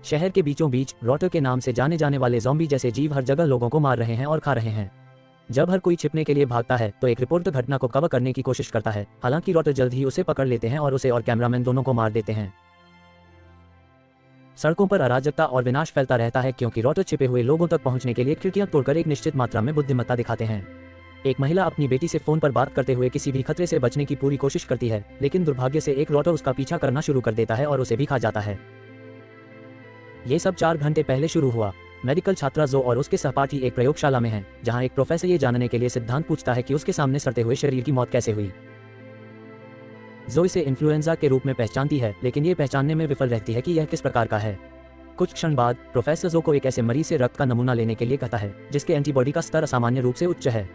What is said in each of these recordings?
शहर के बीचों बीच रॉटर के नाम से जाने जाने वाले ज़ॉम्बी जैसे जीव हर जगह लोगों को मार रहे हैं और खा रहे हैं। जब हर कोई छिपने के लिए भागता है तो एक रिपोर्टर घटना को कवर करने की कोशिश करता है। हालांकि रॉटर जल्द ही उसे पकड़ लेते हैं और उसे और कैमरामैन दोनों को मार देते हैं। सड़कों पर अराजकता और विनाश फैलता रहता है क्योंकि रॉटर छिपे हुए लोगों तक पहुंचने के लिए खिड़कियां तोड़कर एक निश्चित मात्रा में बुद्धिमत्ता दिखाते हैं। एक महिला अपनी बेटी से फोन पर बात करते हुए किसी भी खतरे से बचने की पूरी कोशिश करती है, लेकिन दुर्भाग्य से एक रॉटर उसका पीछा करना शुरू कर देता है और उसे भी खा जाता है। ये सब 4 घंटे पहले शुरू हुआ। मेडिकल छात्रा जो और उसके सहपाठी एक प्रयोगशाला में हैं, जहां एक प्रोफेसर ये जानने के लिए सिद्धांत पूछता है कि उसके सामने सड़ते हुए शरीर की मौत कैसे हुई। जो इसे इन्फ्लुएंजा के रूप में पहचानती है, लेकिन ये पहचानने में विफल रहती है कि यह किस प्रकार का है। कुछ क्षण बाद प्रोफेसर जो को एक ऐसे मरीज से रक्त का नमूना लेने के लिए कहता है जिसके एंटीबॉडी का स्तर असामान्य रूप से उच्च है।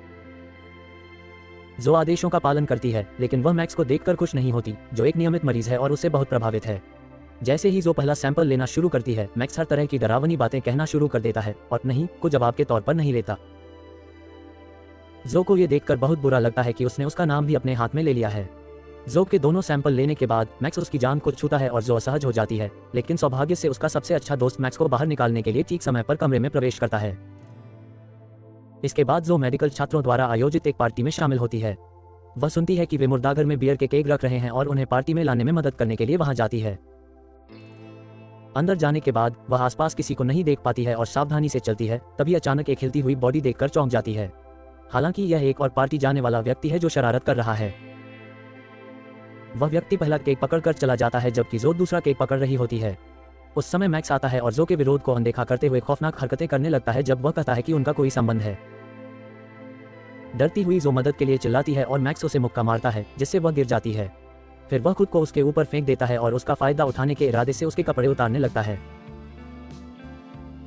जो आदेशों का पालन करती है, लेकिन वह मैक्स को देखकर खुश नहीं होती, जो एक नियमित मरीज है और उससे बहुत प्रभावित है। जैसे ही जो पहला सैंपल लेना शुरू करती है, मैक्स हर तरह की डरावनी बातें कहना शुरू कर देता है और नहीं को जवाब के तौर पर नहीं लेता। जो को ये देखकर बहुत बुरा लगता है कि उसने उसका नाम भी अपने हाथ में ले लिया है। जो के दोनों सैंपल लेने के बाद मैक्स उसकी जान को छूता है और जो असहज हो जाती है, लेकिन सौभाग्य से उसका सबसे अच्छा दोस्त मैक्स को बाहर निकालने के लिए ठीक समय पर कमरे में प्रवेश करता है। इसके बाद जो मेडिकल छात्रों द्वारा आयोजित एक पार्टी में शामिल होती है। वह सुनती है कि वे मुर्दाघर में बियर के केक रख रहे हैं और उन्हें पार्टी में लाने में मदद करने के लिए वहां जाती है। अंदर जाने के बाद वह आसपास किसी को नहीं देख पाती है और सावधानी से चलती है। तभी अचानक एक हिलती हुई बॉडी देखकर चौंक जाती है। हालांकि यह एक और पार्टी जाने वाला व्यक्ति है जो शरारत कर रहा है। वह व्यक्ति पहला केक पकड़कर चला जाता है जबकि जो दूसरा केक पकड़ रही होती है। उस समय मैक्स आता है और जो के विरोध को अनदेखा करते हुए खौफनाक हरकतें करने लगता है जब वह कहता है कि उनका कोई संबंध है। डरती हुई जो मदद के लिए चिल्लाती है और मैक्स उसे मुक्का मारता है जिससे वह गिर जाती है। फिर वह खुद को उसके ऊपर फेंक देता है और उसका फायदा उठाने के इरादे से उसके कपड़े उतारने लगता है।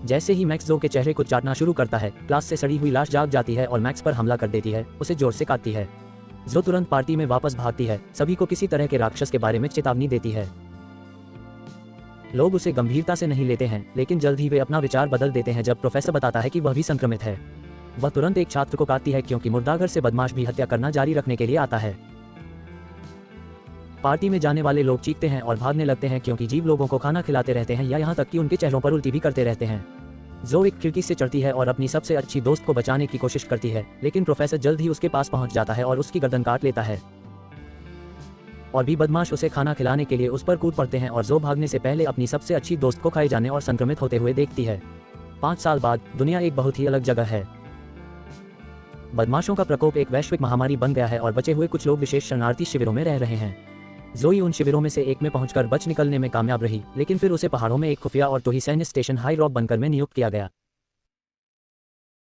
जैसे ही मैक्स जो के चेहरे को चाटना शुरू करता है, क्लास से सड़ी हुई लाश जाग जाती है और मैक्स पर हमला कर देती है, उसे जोर से काटती है। जो तुरंत पार्टी में वापस भागती है, सभी को किसी तरह के राक्षस के बारे में चेतावनी देती है। लोग उसे गंभीरता से नहीं लेते हैं, लेकिन जल्द ही वे अपना विचार बदल देते हैं जब प्रोफेसर बताता है कि वह भी संक्रमित है। वह तुरंत एक छात्र को काटती है क्योंकि मुर्दाघर से बदमाश भी हत्या करना जारी रखने के लिए आता है। पार्टी में जाने वाले लोग चीखते हैं और भागने लगते हैं क्योंकि जीव लोगों को खाना खिलाते रहते हैं या यहाँ तक कि उनके चेहरों पर उल्टी भी करते रहते हैं। जो एक खिड़की से चढ़ती है और अपनी सबसे अच्छी दोस्त को बचाने की कोशिश करती है, लेकिन प्रोफेसर जल्द ही उसके पास पहुंच जाता है और उसकी गर्दन काट लेता है। और भी बदमाश उसे खाना खिलाने के लिए उस पर कूद पड़ते हैं और जो भागने से पहले अपनी सबसे अच्छी दोस्त को खाए जाने और संक्रमित होते हुए देखती है। 5 साल बाद दुनिया एक बहुत ही अलग जगह है। बदमाशों का प्रकोप एक वैश्विक महामारी बन गया है और बचे हुए कुछ लोग विशेष शरणार्थी शिविरों में रह रहे हैं। जोई उन शिविरों में से एक में पहुंचकर बच निकलने में कामयाब रही, लेकिन फिर उसे पहाड़ों में एक खुफिया और टोही सैन्य स्टेशन हाई रॉक बनकर में नियुक्त किया गया।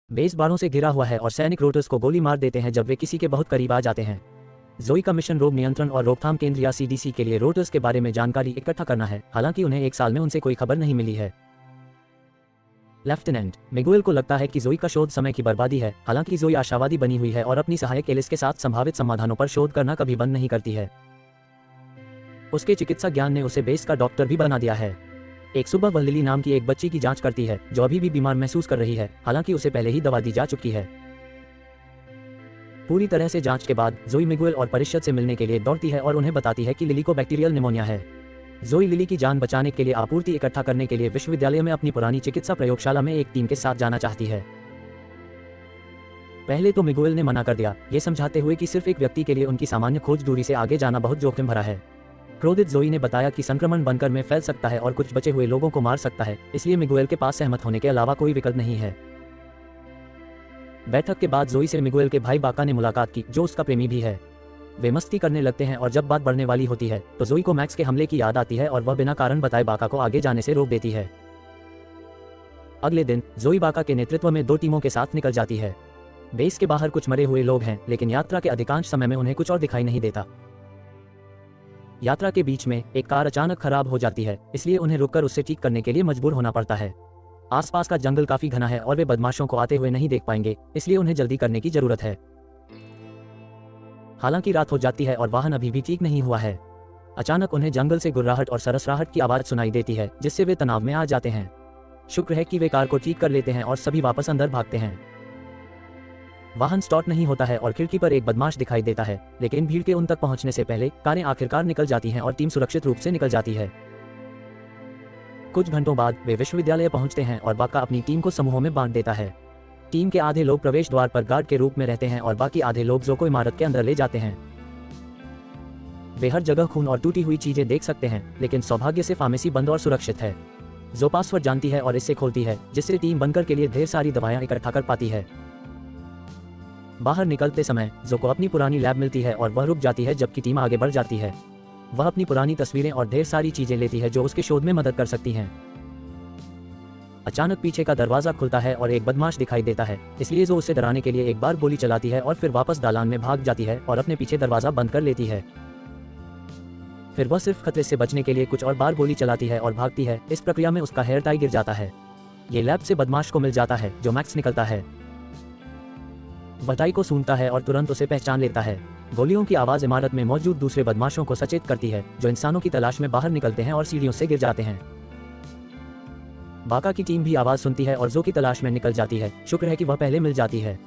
बेस बारों से घिरा हुआ है और सैनिक रोटर्स को गोली मार देते हैं जब वे किसी के बहुत करीब आ जाते हैं। जोई का मिशन रोग नियंत्रण और रोकथाम केंद्र या CDC के लिए रोटर्स के बारे में जानकारी इकट्ठा करना है। हालांकि उन्हें 1 साल में उनसे कोई खबर नहीं मिली है। लेफ्टिनेंट मिगुएल को लगता है कि जोई का शोध समय की बर्बादी है। हालांकि जोई आशावादी बनी हुई है और अपनी सहायक एलिस के साथ संभावित समाधानों पर शोध करना कभी बंद नहीं करती है। उसके चिकित्सा ज्ञान ने उसे बेस का डॉक्टर भी बना दिया है। एक सुबह वह लिली नाम की एक बच्ची की जांच करती है जो अभी भी बीमार महसूस कर रही है, हालांकि उसे पहले ही दवा दी जा चुकी है। पूरी तरह से जांच के बाद जोई मिगुएल और परिषद से मिलने के लिए दौड़ती है और उन्हें बताती है कि लिली को बैक्टीरियल निमोनिया है। जोई लिली की जान बचाने के लिए आपूर्ति इकट्ठा करने के लिए विश्वविद्यालय में अपनी पुरानी चिकित्सा प्रयोगशाला में एक टीम के साथ जाना चाहती है। पहले तो मिगुएल ने मना कर दिया, ये समझाते हुए कि सिर्फ एक व्यक्ति के लिए उनकी सामान्य खोज दूरी से आगे जाना बहुत जोखिम भरा है। क्रोधित जोई ने बताया कि संक्रमण बनकर में फैल सकता है और कुछ बचे हुए लोगों को मार सकता है, इसलिए मिगुएल के पास सहमत होने के अलावा कोई विकल्प नहीं है। बैठक के बाद जोई से मिगुएल के भाई बाका ने मुलाकात की, जो उसका प्रेमी भी है। वे मस्ती करने लगते हैं और जब बात बढ़ने वाली होती है तो जोई को मैक्स के हमले की याद आती है और वह बिना कारण बताए बाका को आगे जाने से रोक देती है। अगले दिन जोई बाका के नेतृत्व में 2 टीमों के साथ निकल जाती है। बेस के बाहर कुछ मरे हुए लोग हैं, लेकिन यात्रा के अधिकांश समय में उन्हें कुछ और दिखाई नहीं देता। यात्रा के बीच में एक कार अचानक खराब हो जाती है, इसलिए उन्हें रुककर उससे ठीक करने के लिए मजबूर होना पड़ता है। आसपास का जंगल काफी घना है और वे बदमाशों को आते हुए नहीं देख पाएंगे, इसलिए उन्हें जल्दी करने की जरूरत है। हालांकि रात हो जाती है और वाहन अभी भी ठीक नहीं हुआ है। अचानक उन्हें जंगल से गुर्राहट और सरसराहट की आवाज सुनाई देती है, जिससे वे तनाव में आ जाते हैं। शुक्र है कि वे कार को ठीक कर लेते हैं और सभी वापस अंदर भागते हैं। वाहन स्टार्ट नहीं होता है और खिड़की पर एक बदमाश दिखाई देता है, लेकिन भीड़ के उन तक पहुंचने से पहले कारें आखिरकार निकल जाती हैं और टीम सुरक्षित रूप से निकल जाती है। कुछ घंटों बाद वे विश्वविद्यालय पहुंचते हैं और बाका अपनी टीम को समूहों में बांट देता है। टीम के आधे लोग प्रवेश द्वार पर गार्ड के रूप में रहते हैं और बाकी आधे लोग जो को इमारत के अंदर ले जाते हैं। वे हर जगह खून और टूटी हुई चीजें देख सकते हैं, लेकिन सौभाग्य से फार्मेसी बंद और सुरक्षित है। जो पासवर्ड जानती है और इससे खोलती है, जिससे टीम बनकर के लिए ढेर सारी दवाएं इकट्ठा कर पाती है। बाहर निकलते समय जो को अपनी पुरानी लैब मिलती है और वह रुक जाती है जबकि टीम आगे बढ़ जाती है। वह अपनी पुरानी तस्वीरें और ढेर सारी चीजें लेती है जो उसके शोध में मदद कर सकती हैं। अचानक पीछे का दरवाजा खुलता है और एक बदमाश दिखाई देता है, इसलिए जो उसे डराने के लिए एक बार गोली चलाती है और फिर वापस दालान में भाग जाती है और अपने पीछे दरवाजा बंद कर लेती है। फिर वह सिर्फ खतरे से बचने के लिए कुछ और बार गोली चलाती है और भागती है। इस प्रक्रिया में उसका हेयर टाई गिर जाता है। ये लैब से बदमाश को मिल जाता है जो मैक्स निकलता है। वह टाई को सूंघता है और तुरंत उसे पहचान लेता है। गोलियों की आवाज इमारत में मौजूद दूसरे बदमाशों को सचेत करती है, जो इंसानों की तलाश में बाहर निकलते हैं और सीढ़ियों से गिर जाते हैं। बाका की टीम भी आवाज सुनती है और जो की तलाश में निकल जाती है। शुक्र है कि वह पहले मिल जाती है।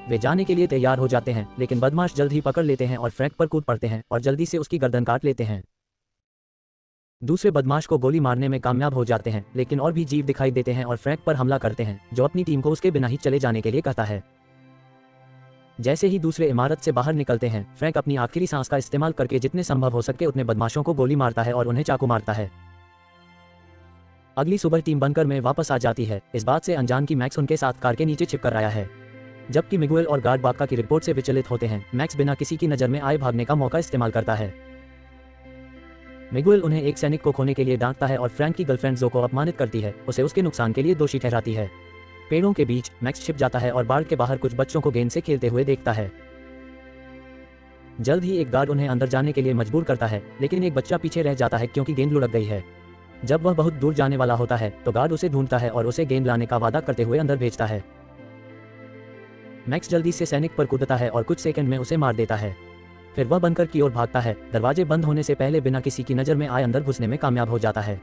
वे जाने के लिए तैयार हो जाते हैं, लेकिन बदमाश जल्द ही पकड़ लेते हैं और फ्रैंक पर कूद पड़ते हैं और जल्दी से उसकी गर्दन काट लेते हैं। दूसरे बदमाश को गोली मारने में कामयाब हो जाते हैं, लेकिन और भी जीव दिखाई देते हैं और फ्रैंक पर हमला करते हैं, जो अपनी टीम को उसके बिना ही चले जाने के लिए कहता है। जैसे ही दूसरे इमारत से बाहर निकलते हैं, फ्रैंक अपनी आखिरी सांस का इस्तेमाल करके जितने संभव हो सके उतने बदमाशों को गोली मारता है और उन्हें चाकू मारता है। अगली सुबह टीम बनकर में वापस आ जाती है, इस बात से अनजान कि मैक्स उनके साथ कार के नीचे छिपकर आया है। जबकि मिगुएल और गार्ड बाका की रिपोर्ट से विचलित होते हैं, मैक्स बिना किसी की नजर में आए भागने का मौका इस्तेमाल करता है। मिगुएल उन्हें एक सैनिक को खोने के लिए डांटता है और फ्रैंक की गर्लफ्रेंड जो को अपमानित करती है, उसे उसके नुकसान के लिए दोषी ठहराती है। पेड़ों के बीच मैक्स छिप जाता है और बाड़ के बाहर कुछ बच्चों को गेंद से खेलते हुए देखता है। जल्द ही एक गार्ड उन्हें अंदर जाने के लिए मजबूर करता है, लेकिन एक बच्चा पीछे रह जाता है क्योंकि गेंद लुढ़क गई है। जब वह बहुत दूर जाने वाला होता है तो गार्ड उसे ढूंढता है और उसे गेंद लाने का वादा करते हुए अंदर भेजता है। मैक्स जल्दी से सैनिक पर कूदता है और कुछ सेकंड में उसे मार देता है। फिर वह बंकर की ओर भागता है, दरवाजे बंद होने से पहले बिना किसी की नजर में आए अंदर घुसने में कामयाब हो जाता है।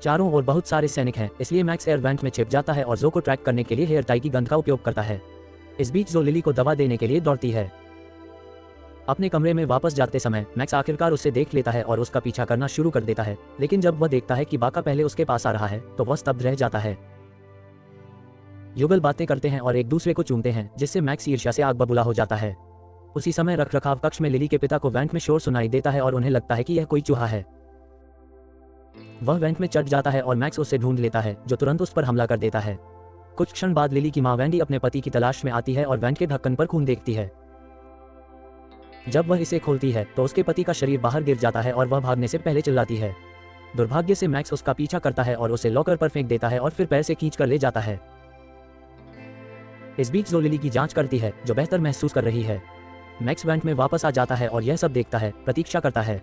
चारों ओर बहुत सारे सैनिक हैं, इसलिए मैक्स एयर वेंट में छिप जाता है और जो को ट्रैक करने के लिए हेयर टाई की गंध का उपयोग करता है। इस बीच जो लिली को दवा देने के लिए दौड़ती है। अपने कमरे में वापस जाते समय मैक्स आखिरकार उसे देख लेता है और उसका पीछा करना शुरू कर देता है, लेकिन जब वह देखता है कि बाका पहले उसके पास आ रहा है तो वह स्तब्ध रह जाता है। युगल बातें करते हैं और एक दूसरे को चूमते हैं, जिससे मैक्स ईर्ष्या से आग बबूला हो जाता है। उसी समय रखरखाव कक्ष में लिली के पिता को वेंट में शोर सुनाई देता है और उन्हें लगता है कि यह कोई चूहा है। वह वेंट में चढ़ जाता है और मैक्स उसे ढूंढ लेता है, जो तुरंत उस पर हमला कर देता है। कुछ क्षण बाद लिली की मां वेंडी अपने पति की तलाश में आती है और वेंट के ढक्कन पर खून देखती है। जब वह इसे खोलती है तो उसके पति का शरीर बाहर गिर जाता है और वह भागने से पहले चिल्लाती है। दुर्भाग्य से मैक्स उसका पीछा करता है और उसे लॉकर पर फेंक देता है और फिर पैर से खींच कर ले जाता है। इस बीच जो लिली की जांच करती है, जो बेहतर महसूस कर रही है। मैक्स वेंट में वापस आ जाता है और यह सब देखता है, प्रतीक्षा करता है।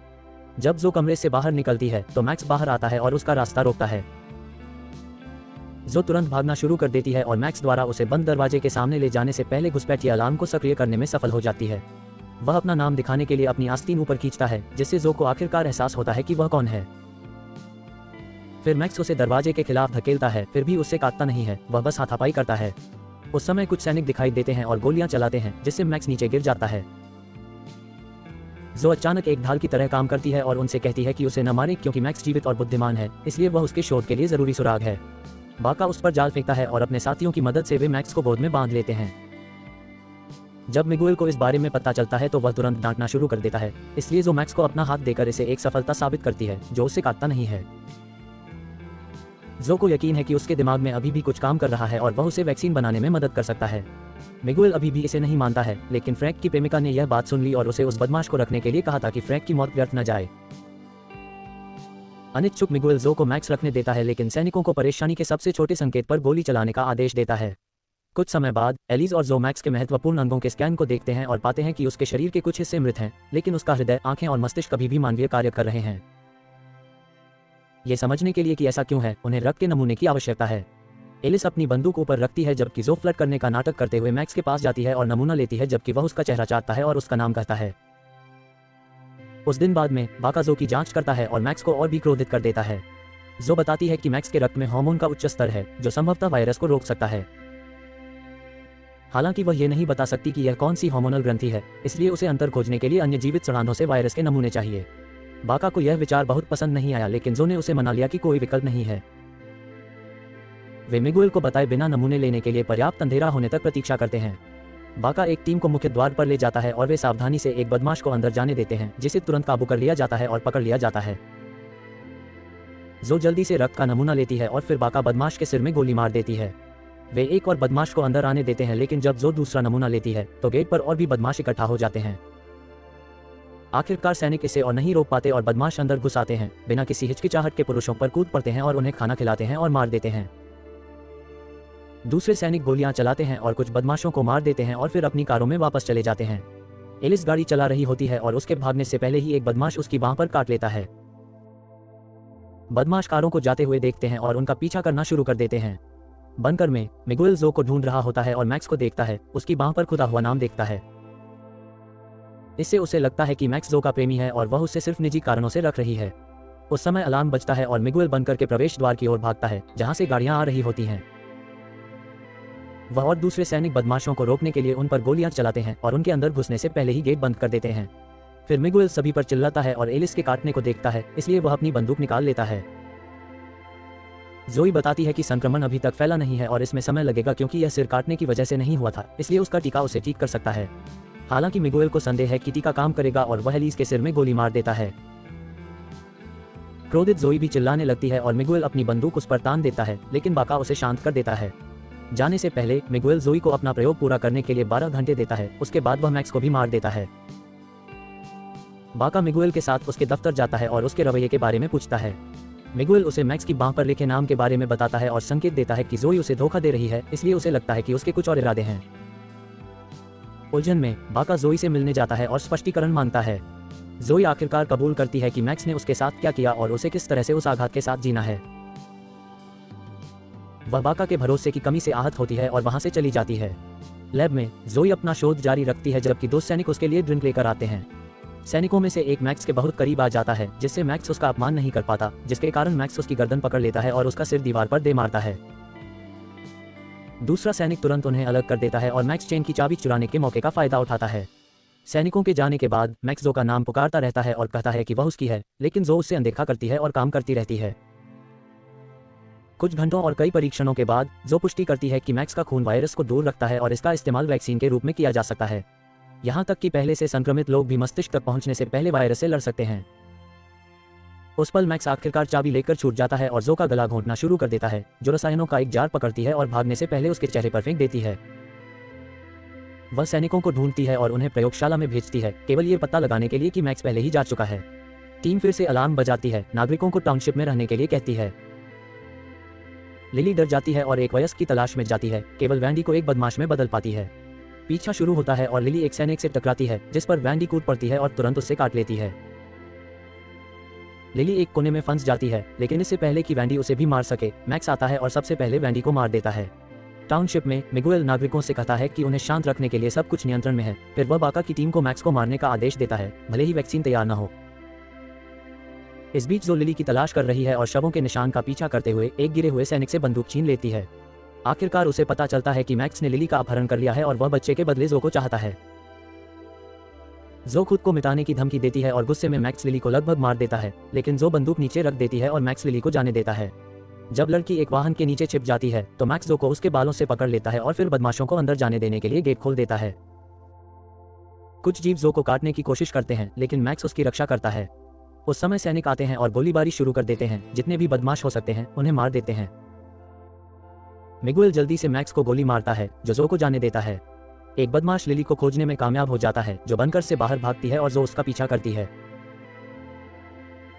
जब जो कमरे से बाहर निकलती है तो मैक्स बाहर आता है और उसका रास्ता रोकता है। जो तुरंत भागना शुरू कर देती है और मैक्स द्वारा उसे बंद दरवाजे के सामने ले जाने से पहले घुसपैठिए अलार्म को सक्रिय करने में सफल हो जाती है। वह अपना नाम दिखाने के लिए अपनी आस्तीन ऊपर खींचता है, जिससे जो को आखिरकार एहसास होता है कि वह कौन है। फिर मैक्स उसे दरवाजे के खिलाफ धकेलता है, फिर भी उससे काटता नहीं है, वह बस हाथापाई करता है। उस समय कुछ सैनिक दिखाई देते हैं और गोलियां चलाते हैं, जिससे मैक्स नीचे गिर जाता है। जो अचानक एक ढाल की तरह काम करती है और उनसे कहती है कि उसे न मारें क्योंकि मैक्स जीवित और बुद्धिमान है, इसलिए वह उसके शोध के लिए जरूरी सुराग है। बाका उस पर जाल फेंकता है और अपने साथियों की मदद से वे मैक्स को गोद में बांध लेते हैं। जब मिगुएल को इस बारे में पता चलता है तो वह तुरंत डांटना शुरू कर देता है, इसलिए जो मैक्स को अपना हाथ देकर इसे एक सफलता साबित करती है, जो उसे काटता नहीं है। जो को यकीन है कि उसके दिमाग में अभी भी कुछ काम कर रहा है और वह उसे वैक्सीन बनाने में मदद कर सकता है। मिगुएल अभी भी इसे नहीं मानता है, लेकिन फ्रैंक की प्रेमिका ने यह बात सुन ली और उसे उस बदमाश को रखने के लिए कहा था कि फ्रैंक की मौत व्यर्थ न जाए। अनिच्छुक मिगुएल जो को मैक्स रखने देता है, लेकिन सैनिकों को परेशानी के सबसे छोटे संकेत पर गोली चलाने का आदेश देता है। कुछ समय बाद एलिस और जो मैक्स के महत्वपूर्ण अंगों के स्कैन को देखते हैं और पाते हैं कि उसके शरीर के कुछ हिस्से मृत हैं, लेकिन उसका हृदय, आंखें और मस्तिष्क अभी भी मानवीय कार्य कर रहे हैं। ये समझने के लिए कि ऐसा क्यों है, उन्हें रक्त के नमूने की आवश्यकता है। एलिस अपनी बंदूक ऊपर रखती है जबकि जो फ्लर्ट करने का नाटक करते हुए मैक्स के पास जाती है और नमूना लेती है, जबकि वह उसका चेहरा चाटता है और उसका नाम कहता है। उस दिन बाद में बाका जो की जांच करता है और मैक्स को और भी क्रोधित कर देता है। जो बताती है कि मैक्स के रक्त में हार्मोन का उच्च स्तर है, जो संभवतः वायरस को रोक सकता है। हालांकि वह ये नहीं बता सकती कि यह कौन सी हार्मोनल ग्रंथि है, इसलिए उसे अंतर खोजने के लिए अन्य जीवित सड़ांधों से वायरस के नमूने चाहिए। बाका को यह विचार बहुत पसंद नहीं आया, लेकिन जो ने उसे मना लिया कि कोई विकल्प नहीं है। वे मिगुएल को बताए बिना नमूने लेने के लिए पर्याप्त अंधेरा होने तक प्रतीक्षा करते हैं। बाका एक टीम को मुख्य द्वार पर ले जाता है और वे सावधानी से एक बदमाश को अंदर जाने देते हैं, जिसे तुरंत काबू कर लिया जाता है और पकड़ लिया जाता है। जो जल्दी से रक्त का नमूना लेती है और फिर बाका बदमाश के सिर में गोली मार देती है। वे एक और बदमाश को अंदर आने देते हैं, लेकिन जब जो दूसरा नमूना लेती है तो गेट पर और भी बदमाश इकट्ठा हो जाते हैं। आखिरकार सैनिक इसे और नहीं रोक पाते और बदमाश अंदर घुस आते हैं, बिना किसी हिचकिचाहट के पुरुषों पर कूद पड़ते हैं और उन्हें खाना खिलाते हैं और मार देते हैं। दूसरे सैनिक गोलियां चलाते हैं और कुछ बदमाशों को मार देते हैं और फिर अपनी कारों में वापस चले जाते हैं। एलिस गाड़ी चला रही होती है और उसके भागने से पहले ही एक बदमाश उसकी बांह पर काट लेता है। बदमाश कारों को जाते हुए देखते हैं और उनका पीछा करना शुरू कर देते हैं। बंकर में मिगुएल जो को ढूंढ रहा होता है और मैक्स को देखता है। उसकी बांह पर खुदा हुआ नाम देखता है। इससे उसे लगता है कि मैक्स जो का प्रेमी है और वह उसे सिर्फ निजी कारणों से रख रही है। उस समय अलार्म बजता है और मिगुएल बंकर के प्रवेश द्वार की ओर भागता है, जहां से गाड़ियां आ रही होती हैं। वह और दूसरे सैनिक बदमाशों को रोकने के लिए उन पर गोलियां चलाते हैं और उनके अंदर घुसने से पहले ही गेट बंद कर देते हैं। फिर मिगुएल सभी पर चिल्लाता है और एलिस के काटने को देखता है, इसलिए वह अपनी बंदूक निकाल लेता है। जोई बताती है कि संक्रमण अभी तक फैला नहीं है और इसमें समय लगेगा, क्योंकि यह सिर काटने की वजह से नहीं हुआ था, इसलिए उसका टीका उसे ठीक कर सकता है। हालांकि मिगुएल को संदेह है कि टीका काम करेगा और वह एलिस के सिर में गोली मार देता है। क्रोधित जोई भी चिल्लाने लगती है और मिगुएल अपनी बंदूक उस पर तान देता है, लेकिन बाका उसे शांत कर देता है। जाने से पहले मिगुएल जोई को अपना प्रयोग पूरा करने के लिए 12 घंटे देता है। उसके बाद वह मैक्स को भी मार देता है। बाका मिगुएल के साथ उसके दफ्तर जाता है और उसके रवैये के बारे में पूछता है। मिगुएल उसे मैक्स की बांह पर लिखे नाम के बारे में बताता है और संकेत देता है कि जोई उसे धोखा दे रही है, इसलिए उसे लगता है कि उसके कुछ और इरादे हैं। उलझन में बाका जोई से मिलने जाता है और स्पष्टीकरण मांगता है। जोई आखिरकार कबूल करती है कि मैक्स ने उसके साथ क्या किया और उसे किस तरह से उस आघात के साथ जीना है। वह बाका के भरोसे की कमी से आहत होती है और वहां से चली जाती है। लैब में जोई अपना शोध जारी रखती है, जबकि 2 सैनिक उसके लिए ड्रिंक लेकर आते हैं। सैनिकों में से एक मैक्स के बहुत करीब आ जाता है, जिससे मैक्स उसका अपमान नहीं कर पाता, जिसके कारण मैक्स उसकी गर्दन पकड़ लेता है और उसका सिर दीवार पर दे मारता है। दूसरा सैनिक तुरंत उन्हें अलग कर देता है और मैक्स चेन की चाबी चुराने के मौके का फायदा उठाता है। सैनिकों के जाने के बाद मैक्स जो का नाम पुकारता रहता है और कहता है कि वह उसकी है, लेकिन जो उससे अनदेखा करती है और काम करती रहती है। कुछ घंटों और कई परीक्षणों के बाद जो पुष्टि करती है कि मैक्स का खून वायरस को दूर रखता है और इसका इस्तेमाल वैक्सीन के रूप में किया जा सकता है। यहाँ तक कि पहले से संक्रमित लोग भी मस्तिष्क तक पहुंचने से पहले वायरस से लड़ सकते हैं। उस पल मैक्स आखिरकार चाबी लेकर छूट जाता है और जो का गला घोंटना शुरू कर देता है, जो रसायनों का एक जार पकड़ती है और भागने से पहले उसके चेहरे पर फेंक देती है। वह सैनिकों को ढूंढती है और उन्हें प्रयोगशाला में भेजती है, केवल ये पता लगाने के लिए कि मैक्स पहले ही जा चुका है। टीम फिर से अलार्म बजाती है, नागरिकों को टाउनशिप में रहने के लिए कहती है। लिली डर जाती है और एक वयस्क की तलाश में जाती है, केवल वैंडी को एक बदमाश में बदल पाती है। पीछा शुरू होता है और लिली एक सैनिक से टकराती है, जिस पर वैंडी कूद पड़ती है और तुरंत उससे काट लेती है। लिली एक कोने में फंस जाती है, लेकिन इससे पहले कि वैंडी उसे भी मार सके, मैक्स आता है और सबसे पहले वैंडी को मार देता है। टाउनशिप में मिगुएल नागरिकों से कहता है कि उन्हें शांत रखने के लिए सब कुछ नियंत्रण में है। फिर वह बाका की टीम को मैक्स को मारने का आदेश देता है, भले ही वैक्सीन तैयार न हो। इस बीच जो लिली की तलाश कर रही है और शवों के निशान का पीछा करते हुए एक गिरे हुए सैनिक से बंदूक छीन लेती है। आखिरकार उसे पता चलता है कि मैक्स ने लिली का अपहरण कर लिया है और वह बच्चे के बदले जो को चाहता है। जो खुद को मिटाने की धमकी देती है और गुस्से में मैक्स लिली को लगभग मार देता है, लेकिन जो बंदूक नीचे रख देती है और मैक्स लिली को जाने देता है। जब लड़की एक वाहन के नीचे छिप जाती है तो मैक्स जो को उसके बालों से पकड़ लेता है और फिर बदमाशों को अंदर जाने देने के लिए गेट खोल देता है। कुछ जीव जो को काटने की कोशिश करते हैं, लेकिन मैक्स उसकी रक्षा करता है। उस समय सैनिक आते हैं और गोलीबारी शुरू कर देते हैं। जितने भी बदमाश हो सकते हैं उन्हें मार देते हैं। मिगुएल जल्दी से मैक्स को गोली मारता है, जो को जाने देता है। एक बदमाश लिली को खोजने में कामयाब हो जाता है, जो बंकर से बाहर भागती है और जो उसका पीछा करती है।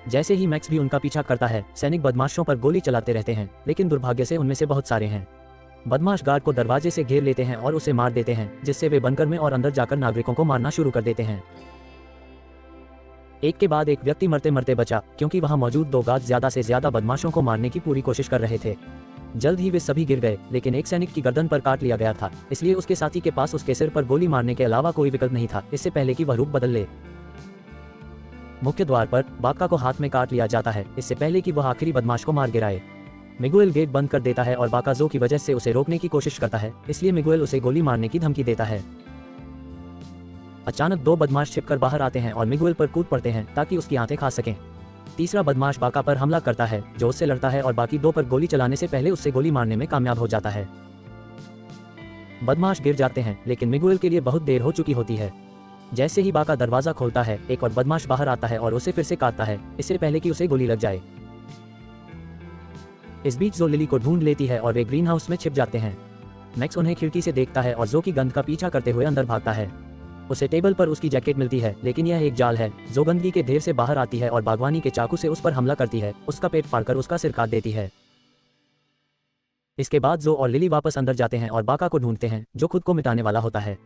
जैसे ही मैक्स भी उनका पीछा करता है, सैनिक बदमाशों पर गोली चलाते रहते हैं, लेकिन दुर्भाग्य से उनमें से बहुत सारे हैं। बदमाश गार्ड को दरवाजे से घेर लेते हैं और उसे मार देते हैं, जिससे वे बंकर में और अंदर जाकर नागरिकों को मारना शुरू कर देते हैं। एक के बाद एक व्यक्ति मरते मरते बचा, क्योंकि वहां मौजूद 2 गार्ड ज्यादा से ज्यादा बदमाशों को मारने की पूरी कोशिश कर रहे थे। जल्द ही वे सभी गिर गए, लेकिन एक सैनिक की गर्दन पर काट लिया गया था, इसलिए उसके साथी के पास उसके सिर पर गोली मारने के अलावा कोई विकल्प नहीं था, इससे पहले कि वह रूप बदल ले। मुख्य द्वार पर बाका को हाथ में काट लिया जाता है, इससे पहले कि वह आखिरी बदमाश को मार गिराए। मिगुएल गेट बंद कर देता है और बाका जो की वजह से उसे रोकने की कोशिश करता है, इसलिए मिगुएल उसे गोली मारने की धमकी देता है। अचानक दो बदमाश छिपकर बाहर आते हैं और मिगुएल पर कूद पड़ते हैं ताकि उसकी आंखें खा सकें। तीसरा बदमाश बाका पर हमला करता है, जो उससे लड़ता है और बाकी दो पर गोली चलाने से पहले उससे गोली मारने में कामयाब हो जाता है। बदमाश गिर जाते हैं, लेकिन मिगुएल के लिए बहुत देर हो चुकी होती है। जैसे ही बाका दरवाजा खोलता है, एक और बदमाश बाहर आता है और उसे फिर से काटता है, इससे पहले कि उसे गोली लग जाए। इस बीच जो लिली को ढूंढ लेती है और वे ग्रीन हाउस में छिप जाते हैं। मैक्स उन्हें खिड़की से देखता है और जो की गंध का पीछा करते हुए अंदर भागता है। उसे टेबल पर उसकी जैकेट मिलती है, लेकिन यह एक जाल है। जो गंदगी के ढेर से बाहर आती है और बागवानी के चाकू से उस पर हमला करती है, उसका पेट फाड़कर उसका सिर काट देती है। इसके बाद जो और लिली वापस अंदर जाते हैं और बाका को ढूंढते हैं, जो खुद को मिटाने वाला होता है।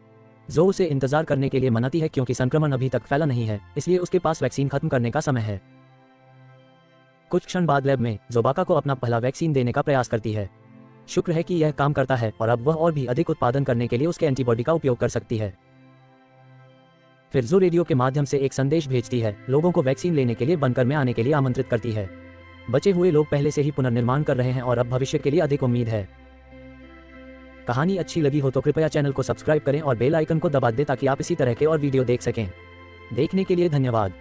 जो उसे इंतजार करने के लिए मनाती है क्योंकि संक्रमण अभी तक फैला नहीं है, इसलिए उसके पास वैक्सीन खत्म करने का समय है। कुछ क्षण बाद लैब में जो बाका को अपना पहला वैक्सीन देने का प्रयास करती है। शुक्र है कि यह काम करता है और अब वह और भी अधिक उत्पादन करने के लिए उसके एंटीबॉडी का उपयोग कर सकती है। फिर जो रेडियो के माध्यम से एक संदेश भेजती है, लोगों को वैक्सीन लेने के लिए बंकर में आने के लिए आमंत्रित करती है। बचे हुए लोग पहले से ही पुनर्निर्माण कर रहे हैं और अब भविष्य के लिए अधिक उम्मीद है। कहानी अच्छी लगी हो तो कृपया चैनल को सब्सक्राइब करें और बेल आइकन को दबा दें ताकि आप इसी तरह के और वीडियो देख सकें। देखने के लिए धन्यवाद।